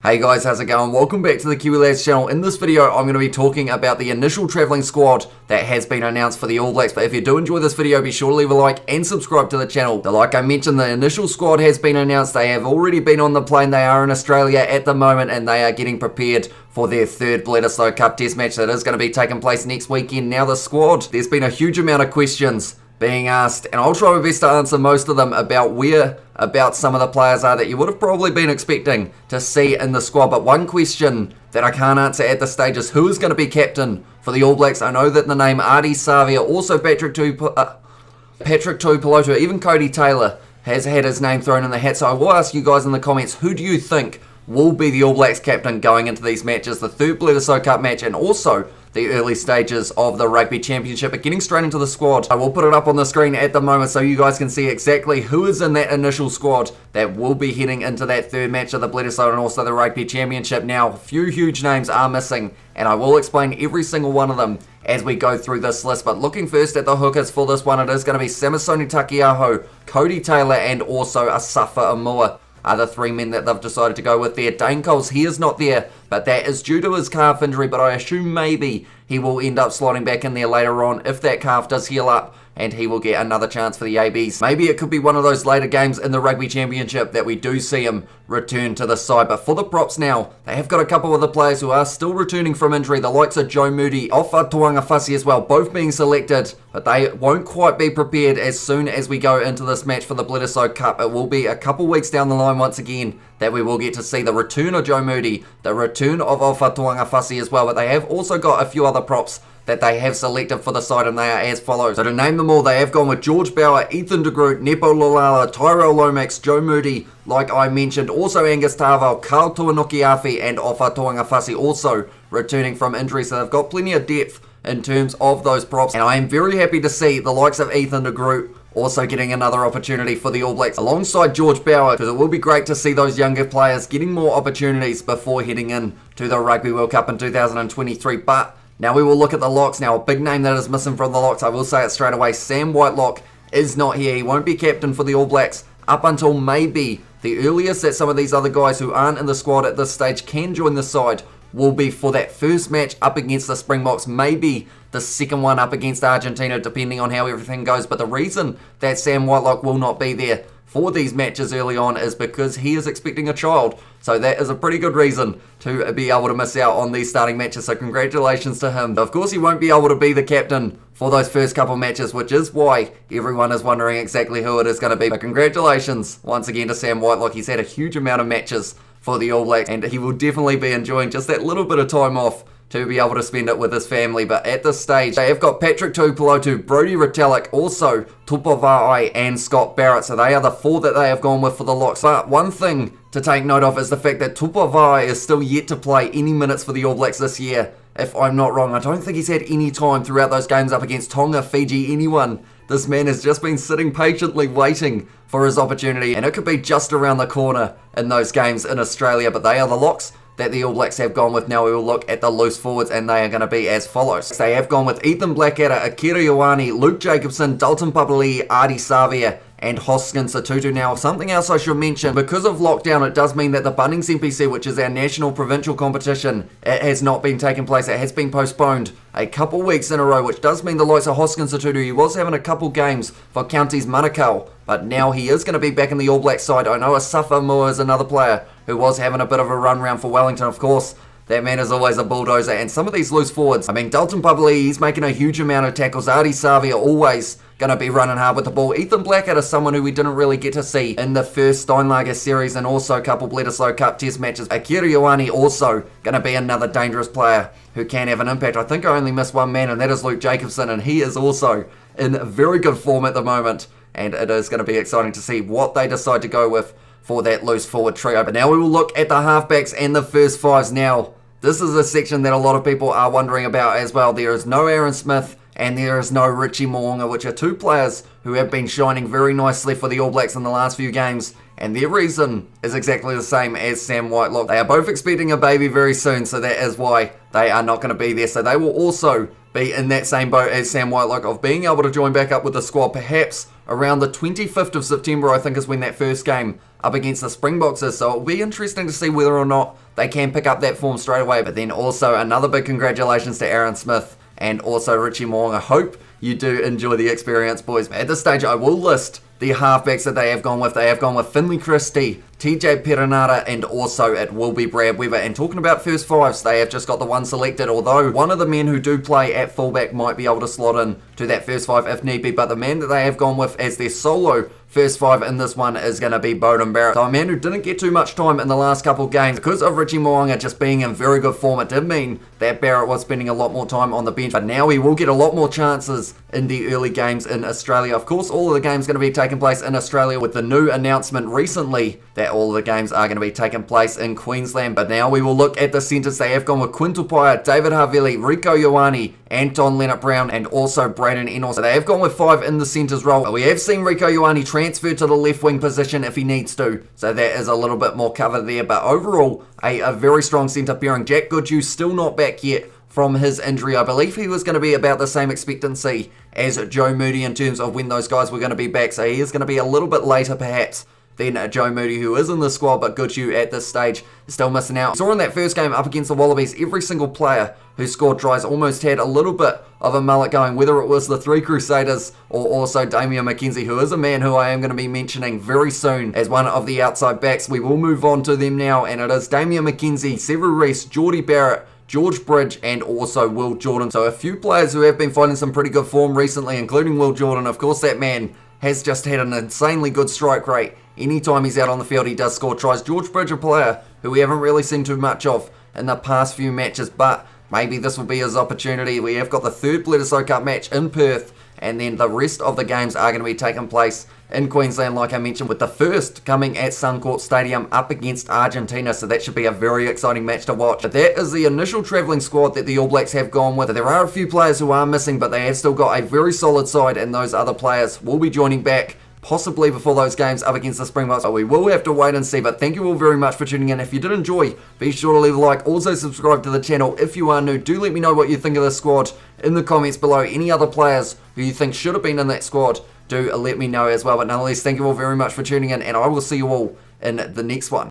Hey guys, how's it going? Welcome back to the Kiwi Lads channel. In this video, I'm going to be talking about the initial travelling squad that has been announced for the All Blacks. But if you do enjoy this video, be sure to leave a like and subscribe to the channel. Like I mentioned, the initial squad has been announced. They have already been on the plane. They are in Australia at the moment and they are getting prepared for their third Bledisloe Cup test match that is going to be taking place next weekend. Now the squad, there's been a huge amount of questions being asked, and I'll try my best to answer most of them about some of the players are that you would have probably been expecting to see in the squad. But one question that I can't answer at this stage is who is going to be captain for the All Blacks. I know that the name Ardie Savea, also Patrick Tuipulotu, even Cody Taylor has had his name thrown in the hat. So I will ask you guys in the comments, who do you think will be the All Blacks captain going into these matches, the third Bledisloe Cup match and also the early stages of the Rugby Championship? But getting straight into the squad, I will put it up on the screen at the moment so you guys can see exactly who is in that initial squad that will be heading into that third match of the Bledisloe and also the Rugby Championship. Now, a few huge names are missing, and I will explain every single one of them as we go through this list. But looking first at the hookers for this one, it is going to be Samisoni Takiaho, Cody Taylor, and also Asafa Amua are the three men that they've decided to go with there. Dane Coles, he is not there, but that is due to his calf injury, but I assume maybe he will end up slotting back in there later on if that calf does heal up and he will get another chance for the ABs. Maybe it could be one of those later games in the Rugby Championship that we do see him return to the side. But for the props now, they have got a couple of the players who are still returning from injury. The likes of Joe Moody, Ofa Tuangafasi as well, both being selected, but they won't quite be prepared as soon as we go into this match for the Bledisloe Cup. It will be a couple weeks down the line once again that we will get to see the return of Joe Moody, the return of Ofa Tuangafasi as well. But they have also got a few other props that they have selected for the side, and they are as follows. So to name them all, they have gone with George Bower, Ethan de Groot, Nepo Lolala, Tyrell Lomax, Joe Moody, like I mentioned, also Angus Tarvell, Carl Tuanukiafi, and Ofa Tuangafasi also returning from injury. So they've got plenty of depth in terms of those props, and I am very happy to see the likes of Ethan de Groot also getting another opportunity for the All Blacks alongside George Bower, because it will be great to see those younger players getting more opportunities before heading in to the Rugby World Cup in 2023. But now we will look at the locks. Now, a big name that is missing from the locks, I will say it straight away, Sam Whitelock is not here. He won't be captain for the All Blacks up until maybe the earliest that some of these other guys who aren't in the squad at this stage can join the side will be for that first match up against the Springboks, maybe the second one up against Argentina, depending on how everything goes. But the reason that Sam Whitelock will not be there for these matches early on is because he is expecting a child. So that is a pretty good reason to be able to miss out on these starting matches. So congratulations to him. Of course, he won't be able to be the captain for those first couple matches, which is why everyone is wondering exactly who it is going to be. But congratulations once again to Sam Whitelock. He's had a huge amount of matches for the All Blacks, and he will definitely be enjoying just that little bit of time off to be able to spend it with his family. But at this stage, they have got Patrick Tuipulotu, Brodie Retallick, also Tupavai and Scott Barrett. So they are the four that they have gone with for the locks. But one thing to take note of is the fact that Tupavai is still yet to play any minutes for the All Blacks this year. If I'm not wrong, I don't think he's had any time throughout those games up against Tonga, Fiji, anyone. This man has just been sitting patiently waiting for his opportunity, and it could be just around the corner in those games in Australia. But they are the locks that the All Blacks have gone with. Now we will look at the loose forwards, and they are going to be as follows. They have gone with Ethan Blackadder, Akira Ioane, Luke Jacobson, Dalton Papali'i, Ardie Savea, and Hoskins Satutu. Now, something else I should mention, because of lockdown, it does mean that the Bunnings NPC, which is our national provincial competition, it has not been taking place. It has been postponed a couple weeks in a row, which does mean the likes of Hoskins Satutu, he was having a couple games for Counties Manukau, but now he is going to be back in the All Black side. I know Asafa Amua is another player who was having a bit of a run round for Wellington, of course. That man is always a bulldozer. And some of these loose forwards, I mean, Dalton Papali'i, he's making a huge amount of tackles. Ardie Savea always going to be running hard with the ball. Ethan Blackadder is someone who we didn't really get to see in the first Steinlager series and also a couple Bledisloe Cup test matches. Akira Ioane also going to be another dangerous player who can have an impact. I think I only missed one man, and that is Luke Jacobson, and he is also in very good form at the moment. And it is going to be exciting to see what they decide to go with for that loose forward trio. But now we will look at the halfbacks and the first fives. Now, this is a section that a lot of people are wondering about as well. There is no Aaron Smith and there is no Richie Mo'unga, which are two players who have been shining very nicely for the All Blacks in the last few games and their reason is exactly the same as Sam Whitelock. They are both expecting a baby very soon, so that is why they are not going to be there. So they will also be in that same boat as Sam Whitelock of being able to join back up with the squad perhaps around the 25th of September, I think is when that first game up against the Springboks is. So it'll be interesting to see whether or not they can pick up that form straight away. But then also another big congratulations to Aaron Smith and also Richie Mo'unga. I hope you do enjoy the experience, boys. At this stage, I will list the halfbacks that they have gone with. They have gone with Finley Christie, TJ Perenara, and also it will be Brad Weber. And talking about first fives, they have just got the one selected, although one of the men who do play at fullback might be able to slot in to that first five if need be. But the man that they have gone with as their solo first five in this one is going to be Beauden Barrett. So a man who didn't get too much time in the last couple of games because of Richie Mo'unga just being in very good form. It did mean that Barrett was spending a lot more time on the bench, but now he will get a lot more chances in the early games in Australia. Of course, all of the games going to be taking place in Australia with the new announcement recently that all of the games are going to be taking place in Queensland. But now we will look at the centres. They have gone with Quinn Tupaia, David Havili, Rico Ioane, Anton Leonard-Brown, and also Braden Enos. So they have gone with five in the centres role. But we have seen Rico Ioane transfer to the left wing position if he needs to, so that is a little bit more cover there. But overall, a very strong centre pairing. Jack Goodhue still not back yet from his injury. I believe he was going to be about the same expectancy as Joe Moody in terms of when those guys were going to be back, so he is going to be a little bit later perhaps than Joe Moody, who is in the squad, but Goodhue at this stage is still missing out. So in that first game up against the Wallabies, every single player who scored tries almost had a little bit of a mullet going, whether it was the Three Crusaders or also Damian McKenzie, who is a man who I am going to be mentioning very soon as one of the outside backs. We will move on to them now, and it is Damian McKenzie, Sevu Reece, Geordie Barrett, George Bridge, and also Will Jordan. So a few players who have been finding some pretty good form recently, including Will Jordan. Of course, that man has just had an insanely good strike rate. Anytime he's out on the field, he does score tries. George Bridge, a player who we haven't really seen too much of in the past few matches, but maybe this will be his opportunity. We have got the third Bledisloe Cup match in Perth, and then the rest of the games are going to be taking place in Queensland, like I mentioned, with the first coming at Suncorp Stadium up against Argentina, so that should be a very exciting match to watch. But that is the initial travelling squad that the All Blacks have gone with. There are a few players who are missing, but they have still got a very solid side, and those other players will be joining back possibly before those games up against the Springboks. So we will have to wait and see, but thank you all very much for tuning in. If you did enjoy, be sure to leave a like. Also subscribe to the channel if you are new. Do let me know what you think of the squad in the comments below. Any other players who you think should have been in that squad, do let me know as well. But nonetheless, thank you all very much for tuning in, and I will see you all in the next one.